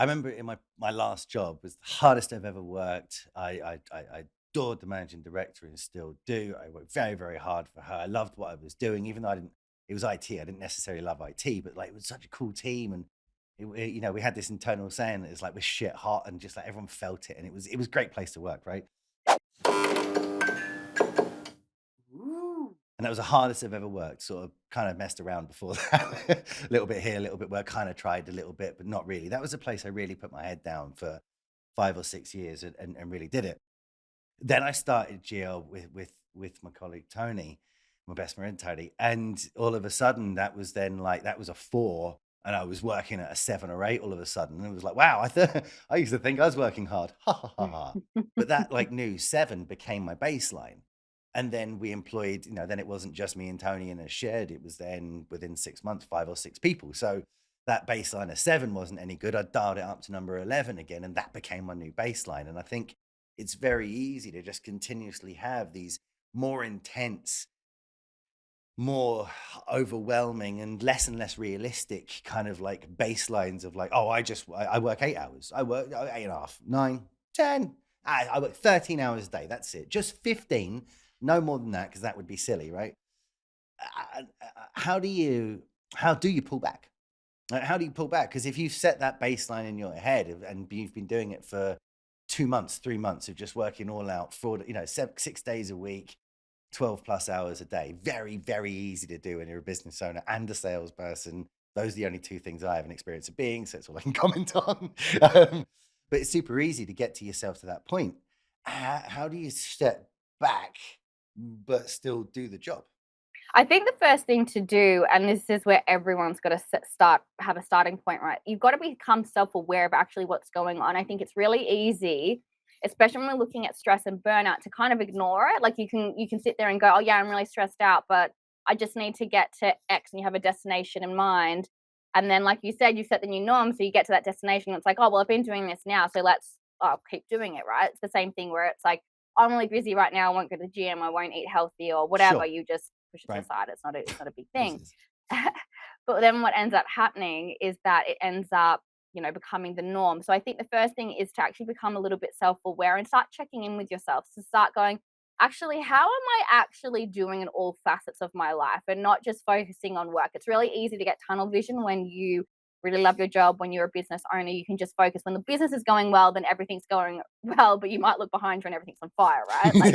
I remember in my last job was the hardest I've ever worked. I adored the managing director and still do. I worked very, very hard for her. I loved what I was doing, even though I didn't. It was IT. I didn't necessarily love IT, but like it was such a cool team, and we had this internal saying that it's like we're shit hot, and just like everyone felt it, and it was a great place to work, right? Ooh. And that was the hardest I've ever worked. Sort of kind of messed around before that. A little bit here, a little bit where I kind of tried a little bit, but not really. That was a place I really put my head down for 5 or 6 years and really did it. Then I started GL with my colleague Tony, my best friend Tony, and all of a sudden that was then like that was a 4, and I was working at a 7 or 8 all of a sudden, and it was like, wow, I used to think I was working hard, ha ha ha ha. But that like new 7 became my baseline, and then we employed, then it wasn't just me and Tony in a shed; it was then within 6 months, 5 or 6 people. So that baseline of 7 wasn't any good. I dialed it up to number 11 again, and that became my new baseline. And I think it's very easy to just continuously have these more intense, more overwhelming, and less realistic kind of like baselines of like, oh, I work 8 hours, I work 8.5, 9, 10. I work 13 hours a day. That's it. Just 15, no more than that, because that would be silly, right? How do you pull back? Like, how do you pull back? Because if you've set that baseline in your head and you've been doing it for 2 months, 3 months of just working all out for, 6 days a week, 12 plus hours a day, very, very easy to do when you're a business owner and a salesperson. Those are the only two things I have an experience of being. So it's all I can comment on. Um, but it's super easy to get to yourself to that point. How do you step back, but still do the job? I think the first thing to do, and this is where everyone's got to have a starting point, right? You've got to become self-aware of actually what's going on. I think it's really easy, especially when we're looking at stress and burnout, to kind of ignore it. Like you can sit there and go, "Oh yeah, I'm really stressed out, but I just need to get to X," and you have a destination in mind. And then, like you said, you set the new norm, so you get to that destination. And it's like, "Oh well, I've been doing this now, so I'll keep doing it." Right? It's the same thing where it's like, "I'm really busy right now. I won't go to the gym. I won't eat healthy or whatever." Sure. You just push it to the Right. side. It's not a big Of course thing. it is. But then what ends up happening is that it ends up, becoming the norm. So I think the first thing is to actually become a little bit self-aware and start checking in with yourself. To start going, actually, how am I actually doing in all facets of my life and not just focusing on work? It's really easy to get tunnel vision when you really love your job. When you're a business owner, you can just focus. When the business is going well, then everything's going well, but you might look behind you and everything's on fire, right? Like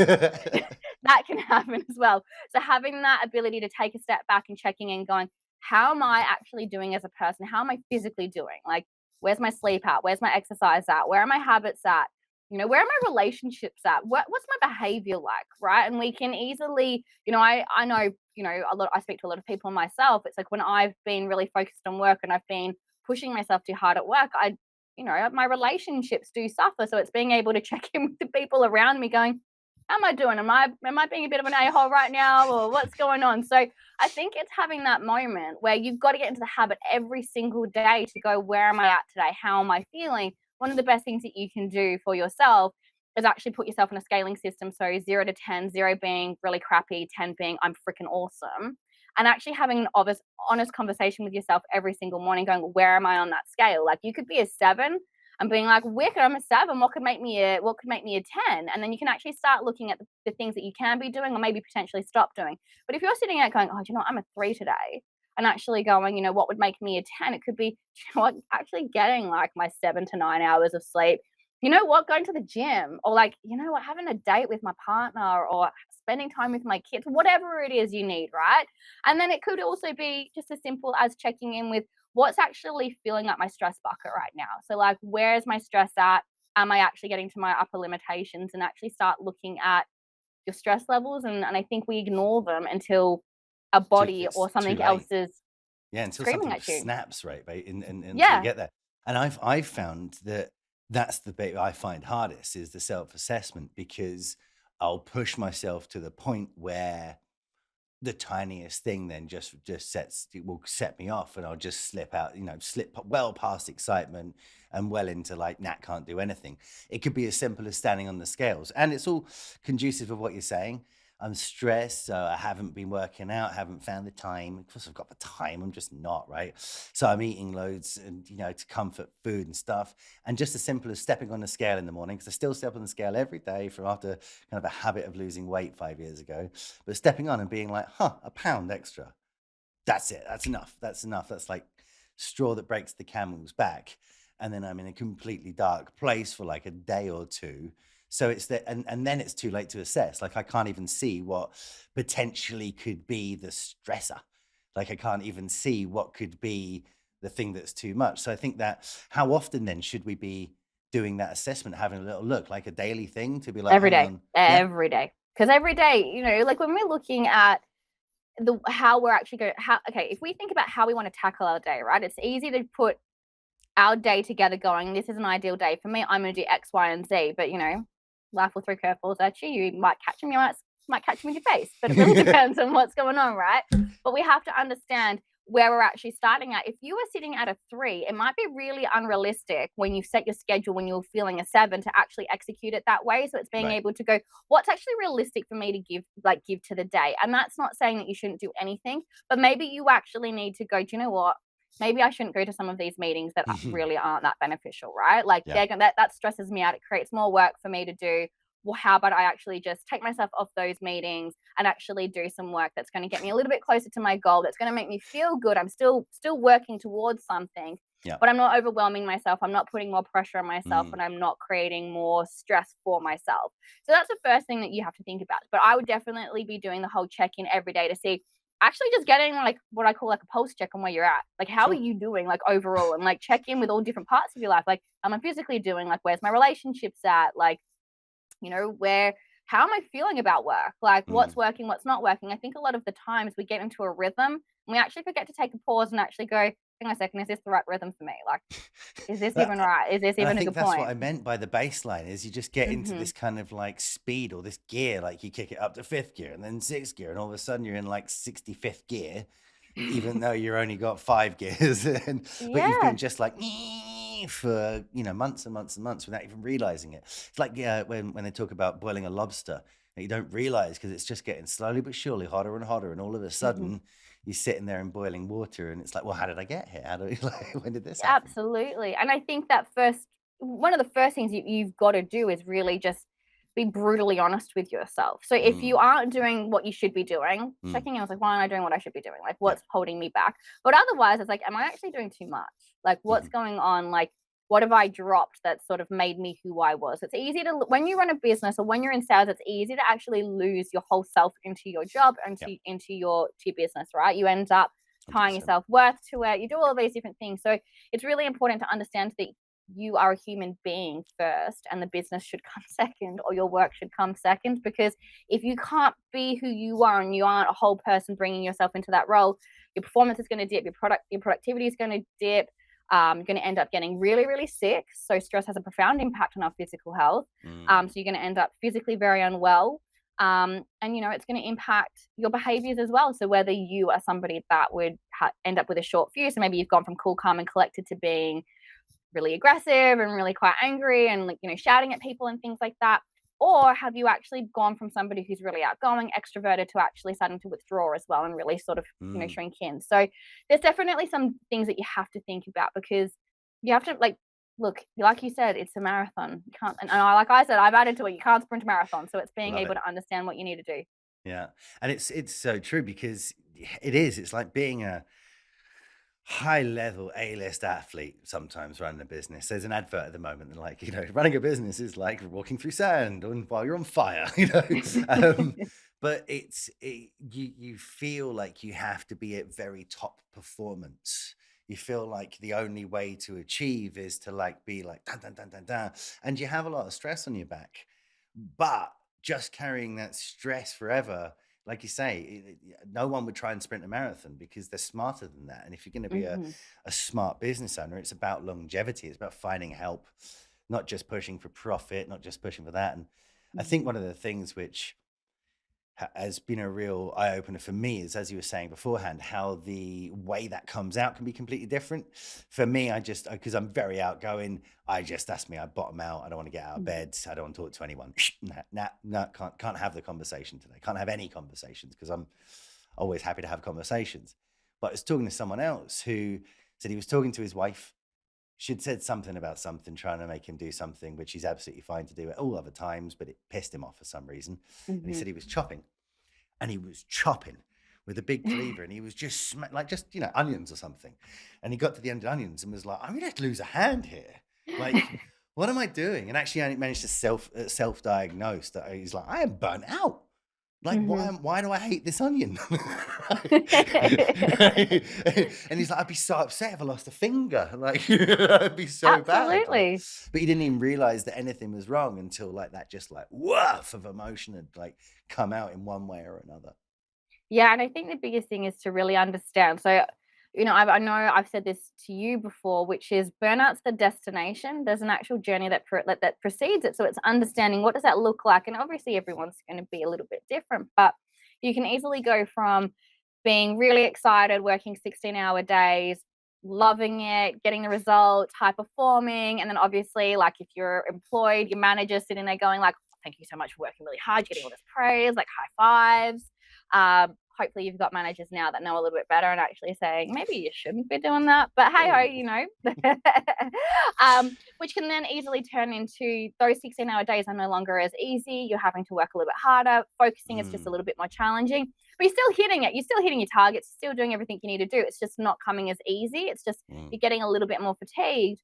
that can happen as well. So having that ability to take a step back and checking in, going, how am I actually doing as a person? How am I physically doing? Like, where's my sleep at? Where's my exercise at? Where are my habits at? Where are my relationships at? What's my behavior like? Right. And we can easily, I know, I speak to a lot of people myself. It's like when I've been really focused on work and I've been pushing myself too hard at work, my relationships do suffer. So it's being able to check in with the people around me going, how am I doing? Am I being a bit of an a-hole right now, or what's going on? So I think it's having that moment where you've got to get into the habit every single day to go, where am I at today? How am I feeling? One of the best things that you can do for yourself is actually put yourself in a scaling system. So 0 to 10, 0 being really crappy, 10 being I'm freaking awesome. And actually having an honest conversation with yourself every single morning, going, where am I on that scale? Like you could be a 7 and being like, wicked, I'm a 7. What could make me a 10? And then you can actually start looking at the things that you can be doing or maybe potentially stop doing. But if you're sitting out going, oh, I'm a 3 today, and actually going, what would make me a 10? It could be, actually getting like my 7 to 9 hours of sleep. You know what, going to the gym, or like, having a date with my partner, or spending time with my kids, whatever it is you need, right? And then it could also be just as simple as checking in with what's actually filling up my stress bucket right now. So, like, where's my stress at? Am I actually getting to my upper limitations? And actually start looking at your stress levels. And I think we ignore them until a body It's or too something else late. is Yeah, until screaming something at you. snaps, right? Right, and until you Yeah. get there. And I've found that that's the bit I find hardest is the self-assessment, because I'll push myself to the point where the tiniest thing then just sets it will set me off, and I'll just slip out, slip well past excitement and well into like, nah, can't do anything. It could be as simple as standing on the scales, and it's all conducive of what you're saying. I'm stressed, so I haven't been working out, haven't found the time. Of course, I've got the time, I'm just not, right? So I'm eating loads and, to comfort food and stuff. And just as simple as stepping on the scale in the morning, because I still step on the scale every day from after kind of a habit of losing weight 5 years ago. But stepping on and being like, huh, a pound extra. That's it. That's enough. That's enough. That's like straw that breaks the camel's back. And then I'm in a completely dark place for like a day or two. So it's that, and then it's too late to assess. Like I can't even see what potentially could be the stressor. Like I can't even see what could be the thing that's too much. So I think that how often then should we be doing that assessment, having a little look, like a daily thing to be like, Every hang day, on, yeah, every day. Because every day, like when we're looking at the how we're actually going, how okay, if we think about how we want to tackle our day, right? It's easy to put our day together going, this is an ideal day for me. I'm going to do X, Y, and Z. But, life will throw curveballs at you. You might catch them, you might catch them in your face. But it really depends on what's going on, right? But we have to understand where we're actually starting at. If you were sitting at a 3, it might be really unrealistic when you set your schedule when you're feeling a 7 to actually execute it that way. So it's being right. able to go, what's actually realistic for me to give to the day? And that's not saying that you shouldn't do anything, but maybe you actually need to go, do you know what? Maybe I shouldn't go to some of these meetings that really aren't that beneficial, right? Like Yeah. that stresses me out. It creates more work for me to do. Well, how about I actually just take myself off those meetings and actually do some work that's going to get me a little bit closer to my goal, that's going to make me feel good. I'm still working towards something, Yeah. but I'm not overwhelming myself. I'm not putting more pressure on myself, Mm. and I'm not creating more stress for myself. So that's the first thing that you have to think about. But I would definitely be doing the whole check-in every day to see, actually just getting like what I call like a pulse check on where you're at. Like, how are Sure. you doing, like, overall, and like check in with all different parts of your life. Like, am I physically doing, like, where's my relationships at? Like, where, how am I feeling about work? Like, what's Mm. working, what's not working? I think a lot of the times we get into a rhythm and we actually forget to take a pause and actually go, hang on a second, is this the right rhythm for me? Like, is this But even right? Is this and I even a think good that's what point? I meant by the baseline is you just get into Hmm. this kind of like speed or this gear, like you kick it up to 5th gear and then 6th gear, and all of a sudden you're in like 65th gear, even though you're only got 5 gears, but you've been Yeah, just like for months and months and months without even realizing it. It's like when they talk about boiling a lobster, and you don't realize because it's just getting slowly but surely hotter and hotter, and all of a hmm, sudden you're sitting there in boiling water, and it's like, well, how did I get here? How do like when did this happen? absolutely. And I think that one of the first things you've got to do is really just be brutally honest with yourself. So if you Mm, aren't doing what you should be doing, mm, checking in, I was like, why aren't I doing what I should be doing? Like, yeah. what's holding me back? But otherwise, it's like, am I actually doing too much? Like, what's Mhm, going on? Like, what have I dropped that sort of made me who I was? It's easy to, when you run a business or when you're in sales, it's easy to actually lose your whole self into your job and yeah, into your business, right? You end up tying your 100%. self-worth to it. You do all of these different things. So it's really important to understand that you are a human being first and the business should come second, or your work should come second, because if you can't be who you are and you aren't a whole person bringing yourself into that role, your performance is going to dip, your productivity is going to dip. You're going to end up getting really, really sick. So stress has a profound impact on our physical health. Mm, So you're going to end up physically very unwell. And it's going to impact your behaviors as well. So whether you are somebody that would end up with a short fuse, so maybe you've gone from cool, calm, and collected to being really aggressive and really quite angry and, like, shouting at people and things like that. Or have you actually gone from somebody who's really outgoing, extroverted, to actually starting to withdraw as well and really sort of, mm. shrink in? So there's definitely some things that you have to think about, because you have to, like, look, like you said, it's a marathon. You can't, and like I said, I've added to it, you can't sprint a marathon. So it's being Love able it. to understand what you need to do. Yeah, and it's so true because it is. It's like being a high level A-list athlete sometimes running a business. There's an advert at the moment that like, running a business is like walking through sand while you're on fire, but you feel like you have to be at very top performance. You feel like the only way to achieve is to like be like dun, dun, dun, dun, dun, and you have a lot of stress on your back. But just carrying that stress forever, like you say, no one would try and sprint a marathon because they're smarter than that. And if you're going to be Hmm. a smart business owner, it's about longevity. It's about finding help, not just pushing for profit, not just pushing for that. And I think Hmm. one of the things which has been a real eye opener for me is, as you were saying beforehand, how the way that comes out can be completely different. For me, because I'm very outgoing, that's me. I bottom out. I don't want to get out of Mhm. bed. I don't want to talk to anyone. Nah, can't have the conversation today. Can't have any conversations because I'm always happy to have conversations. But I was talking to someone else who said he was talking to his wife. She'd said something about something, trying to make him do something, which he's absolutely fine to do at all other times, but it pissed him off for some reason. And he Mhm. said he was chopping, and he was chopping with a big cleaver, and he was just like just onions or something. And he got to the end of onions and was like, "I'm gonna have to lose a hand here. Like, what am I doing?" And actually, I managed to self diagnose that he's like, "I am burnt out. Like, Mhm. why do I hate this onion?" And he's like, "I'd be so upset if I lost a finger. Like, I'd be so bad." Like, Absolutely. but he didn't even realize that anything was wrong until like that, just like woof of emotion had like come out in one way or another. Yeah, and I think the biggest thing is to really understand. So, I know I've said this to you before, which is burnout's the destination. There's an actual journey that precedes it. So it's understanding what does that look like, and obviously everyone's going to be a little bit different, but you can easily go from being really excited, working 16-hour days, loving it, getting the results, high performing, and then obviously, like if you're employed, your manager sitting there going like, "Thank you so much for working really hard, getting all this praise, like high fives." Hopefully you've got managers now that know a little bit better and actually saying maybe you shouldn't be doing that, but hey ho, Oh. which can then easily turn into those 16-hour days are no longer as easy. You're having to work a little bit harder. Focusing is just a Mm, little bit more challenging, but you're still hitting it. You're still hitting your targets. You're still doing everything you need to do. It's just not coming as easy. It's just mm, you're getting a little bit more fatigued.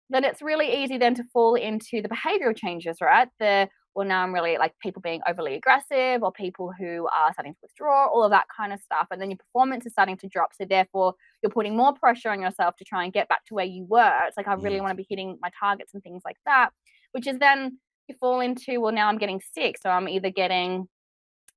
Then it's really easy then to fall into the behavioral changes, right? Well, now I'm really like people being overly aggressive or people who are starting to withdraw, all of that kind of stuff. And then your performance is starting to drop. So therefore, you're putting more pressure on yourself to try and get back to where you were. It's like, I really mm. want to be hitting my targets and things like that, which is then you fall into, well, now I'm getting sick. So I'm either getting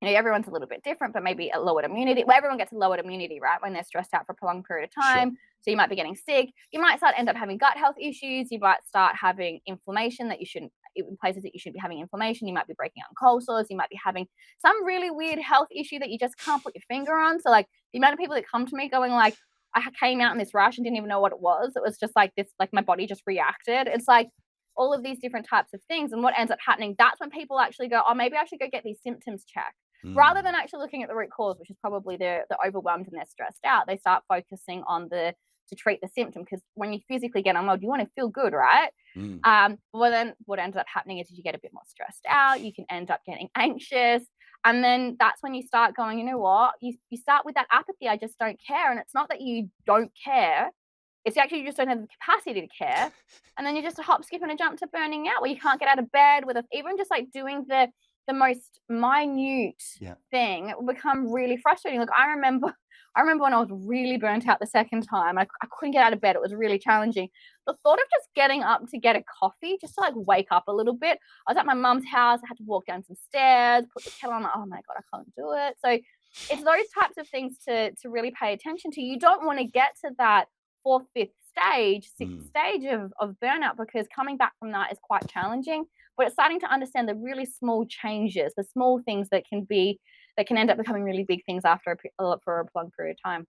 everyone's a little bit different, but maybe a lowered immunity. Well, everyone gets a lowered immunity, right, when they're stressed out for a prolonged period of Sure. time. So you might be getting sick. You might end up having gut health issues. You might start having inflammation that you shouldn't, in places that you shouldn't be having inflammation. You might be breaking out in cold sores. You might be having some really weird health issue that you just can't put your finger on. So like the amount of people that come to me going like, I came out in this rash and didn't even know what it was. It was just like this, like my body just reacted. It's like all of these different types of things. And what ends up happening, that's when people actually go, oh, maybe I should go get these symptoms checked rather than Mm, actually looking at the root cause, which is probably they're overwhelmed and they're stressed out. They start focusing on to treat the symptom, because when you physically get unwell, you want to feel good, right? mm, Well, then what ends up happening is you get a bit more stressed out. You can end up getting anxious, and then that's when you start going, you know what? You start with that apathy. I just don't care, and it's not that you don't care. It's actually you just don't have the capacity to care, and then you just a hop, skip, and a jump to burning out, where you can't get out of bed with even just like doing the most minute yeah. thing. It will become really frustrating. Like I remember when I was really burnt out the second time. I couldn't get out of bed. It was really challenging. The thought of just getting up to get a coffee, just to like wake up a little bit. I was at my mum's house. I had to walk down some stairs, put the kettle on. Like, oh my god, I can't do it. So it's those types of things to really pay attention to. You don't want to get to that fourth, fifth stage, sixth Mm. stage of burnout, because coming back from that is quite challenging. But it's starting to understand the really small changes, the small things that can end up becoming really big things after for a prolonged period of time.